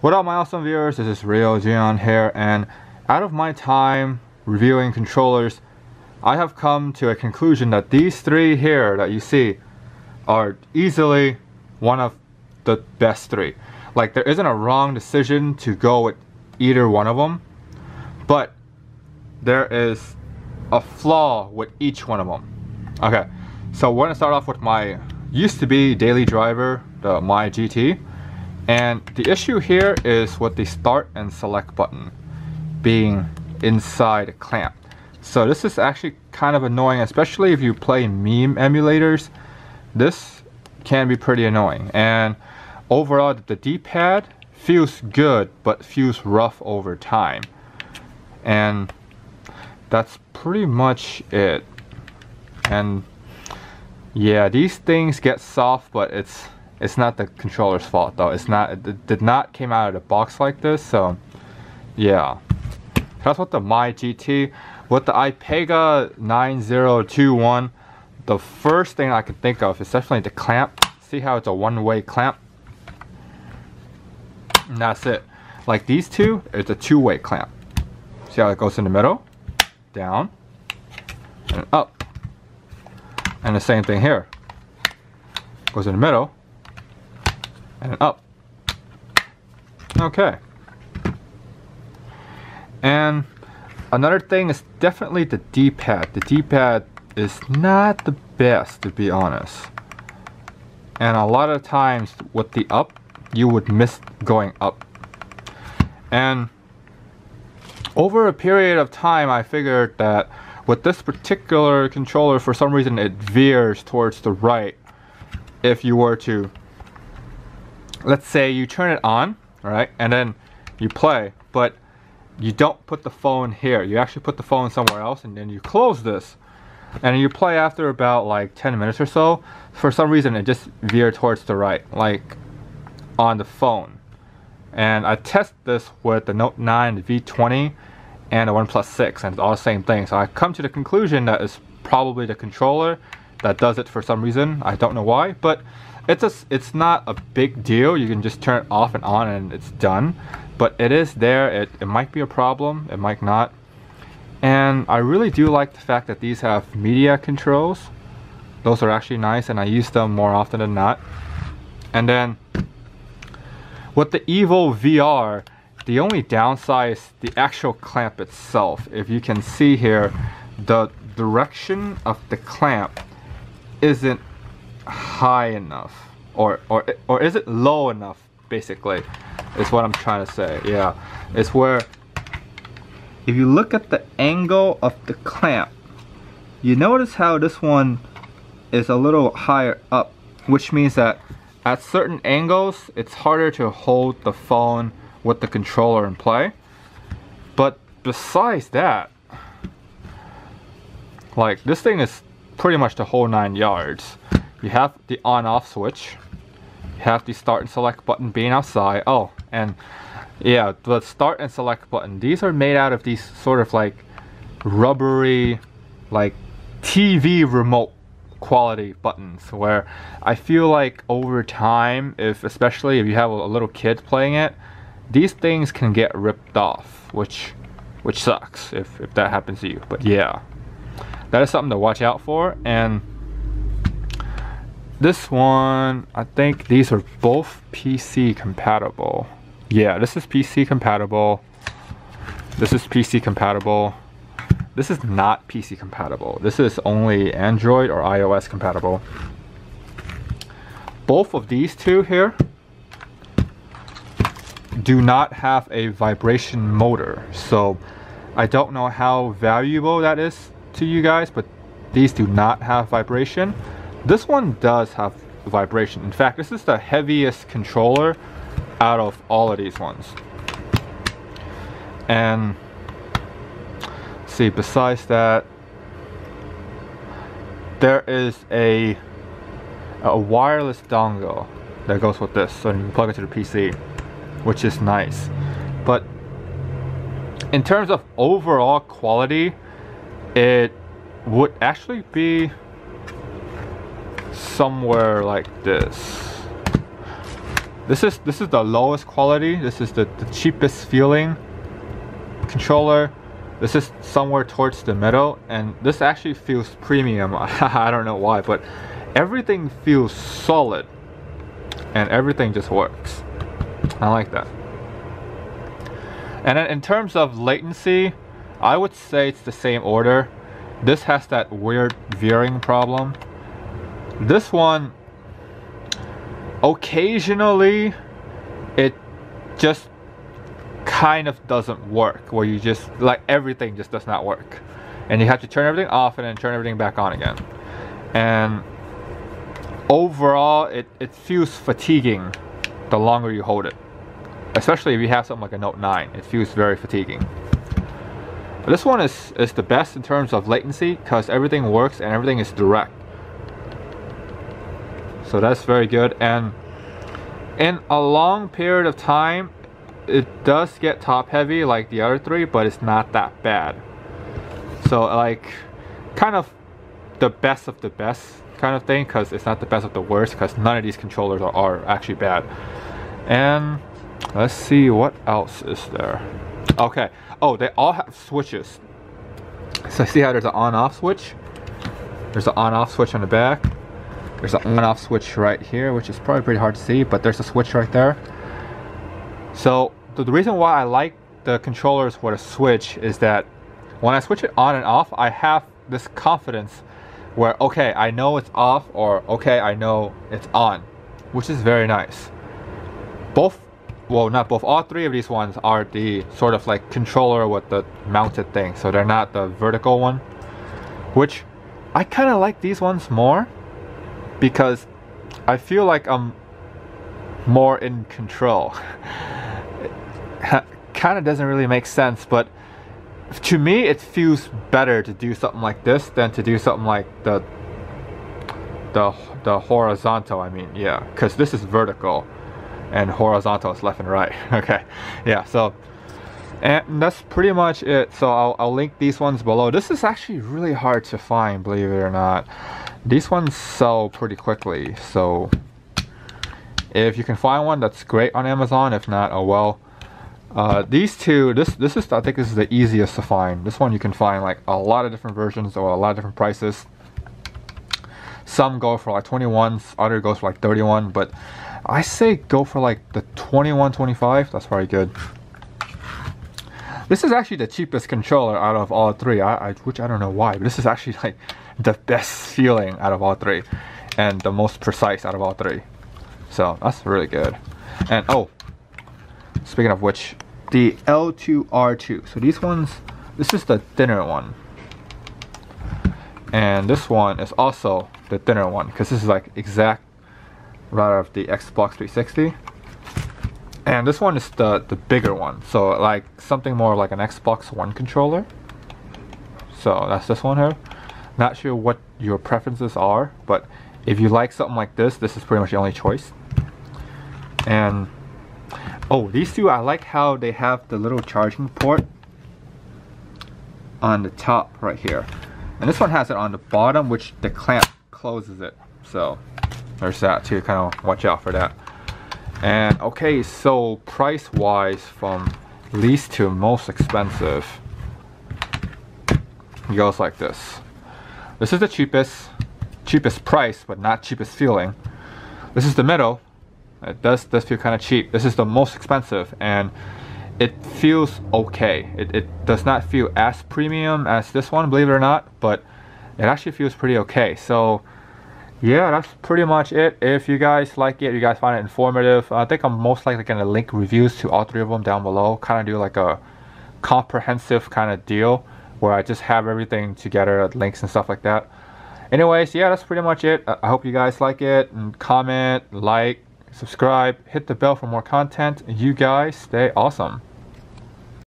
What up, my awesome viewers? This is Rio Jian here, and out of my time reviewing controllers, I have come to a conclusion that these three here that you see are easily one of the best three. Like, there isn't a wrong decision to go with either one of them, but there is a flaw with each one of them. Okay, so we're gonna start off with my used to be daily driver, the My GT. And the issue here is with the start and select button being inside a clamp. So this is actually kind of annoying, especially if you play meme emulators. This can be pretty annoying. And overall, the D-pad feels good, but feels rough over time. And that's pretty much it. And yeah, these things get soft, but it's not the controller's fault though. It did not came out of the box like this, so yeah. That's what the My GT. With the iPega 9021, the first thing I can think of is definitely the clamp. See how it's a one-way clamp? And that's it. Like these two, it's a two-way clamp. See how it goes in the middle, down, and up. And the same thing here. Goes in the middle, and up. Okay. And another thing is definitely the D-pad. The D-pad is not the best, to be honest. And a lot of times with the up, you would miss going up. And over a period of time, I figured that with this particular controller, for some reason it veers towards the right. If you were to, let's say you turn it on, right, and then you play, but you don't put the phone here. You actually put the phone somewhere else, and then you close this, and you play after about like 10 minutes or so. For some reason, it just veered towards the right, like on the phone. And I tested this with the Note 9, the V20, and the OnePlus 6, and it's all the same thing. So I come to the conclusion that it's probably the controller that does it for some reason. I don't know why, but it's not a big deal. You can just turn it off and on and it's done. But it is there. It might be a problem, it might not. And I really do like the fact that these have media controls. Those are actually nice, and I use them more often than not. And then with the Evo VR, the only downside is the actual clamp itself. If you can see here, the direction of the clamp isn't high enough, or is it low enough, basically, is what I'm trying to say. Yeah, it's where if you look at the angle of the clamp, you notice how this one is a little higher up, which means that at certain angles it's harder to hold the phone with the controller and play. But besides that, like, this thing is pretty much the whole 9 yards. You have the on-off switch, you have the start and select button being outside. Oh, and yeah, the start and select button, these are made out of these sort of like rubbery, like TV remote quality buttons, where I feel like over time, especially if you have a little kid playing it, these things can get ripped off, which sucks if that happens to you. But yeah, that is something to watch out for. And this one, I think these are both PC compatible. Yeah, this is PC compatible. This is PC compatible. This is not PC compatible. This is only Android or iOS compatible. Both of these two here do not have a vibration motor. So I don't know how valuable that is to you guys, but these do not have vibration. This one does have vibration. In fact, this is the heaviest controller out of all of these ones. And see, besides that, there is a wireless dongle that goes with this, so you can plug it to the PC, which is nice. But in terms of overall quality, it would actually be somewhere like this. This is the lowest quality. This is the cheapest feeling controller. This is somewhere towards the middle, and this actually feels premium. I don't know why, but everything feels solid and everything just works. I like that. And then in terms of latency, I would say it's the same order. This has that weird veering problem. This one, occasionally it just kind of doesn't work, where you just like everything just does not work, and you have to turn everything off and then turn everything back on again. And overall it feels fatiguing the longer you hold it, especially if you have something like a Note 9. It feels very fatiguing. But this one is the best in terms of latency because everything works and everything is direct, so that's very good. And in a long period of time it does get top heavy like the other three, but it's not that bad. So like kind of the best of the best kind of thing, because it's not the best of the worst, because none of these controllers are actually bad. And let's see what else is there. Okay, oh, they all have switches. So see how there's an on-off switch? There's an on-off switch on the back. There's an on-off switch right here, which is probably pretty hard to see, but there's a switch right there. So the reason why I like the controllers with a switch is that when I switch it on and off, I have this confidence where, okay, I know it's off, or okay, I know it's on, which is very nice. Both, well, not both, all three of these ones are the sort of like controller with the mounted thing, so they're not the vertical one, which I kind of like these ones more because I feel like I'm more in control. Kind of doesn't really make sense, but to me it feels better to do something like this than to do something like the horizontal. I mean, yeah, because this is vertical and horizontal is left and right. Okay, yeah, so and that's pretty much it. So I'll link these ones below. This is actually really hard to find, believe it or not. These ones sell pretty quickly, so if you can find one, that's great on Amazon. If not, oh well. These two, this is, I think this is the easiest to find. This one you can find like a lot of different versions or a lot of different prices. Some go for like 21s, other goes for like 31, but I say go for like the 21, 25. That's very good. This is actually the cheapest controller out of all three, which I don't know why, but this is actually like the best feeling out of all three and the most precise out of all three. So that's really good. And oh, speaking of which, the L2R2. So these ones, this is the thinner one. And this one is also the thinner one, because this is like exact route of the Xbox 360. And this one is the bigger one. So like something more like an Xbox One controller. So that's this one here. Not sure what your preferences are, but if you like something like this, this is pretty much the only choice. And oh, these two, I like how they have the little charging port on the top right here. And this one has it on the bottom, which the clamp closes it. So there's that too, kind of watch out for that. And okay, so price wise, from least to most expensive, it goes like this. This is the cheapest price, but not cheapest feeling. This is the middle. It does feel kind of cheap. This is the most expensive, and it feels okay. It does not feel as premium as this one, believe it or not, but it actually feels pretty okay. So yeah, that's pretty much it. If you guys like it, you guys find it informative, I think I'm most likely gonna link reviews to all three of them down below. Kind of do like a comprehensive kind of deal where I just have everything together, links and stuff like that. Anyways, yeah, that's pretty much it. I hope you guys like it, and comment, like, subscribe, hit the bell for more content. You guys stay awesome.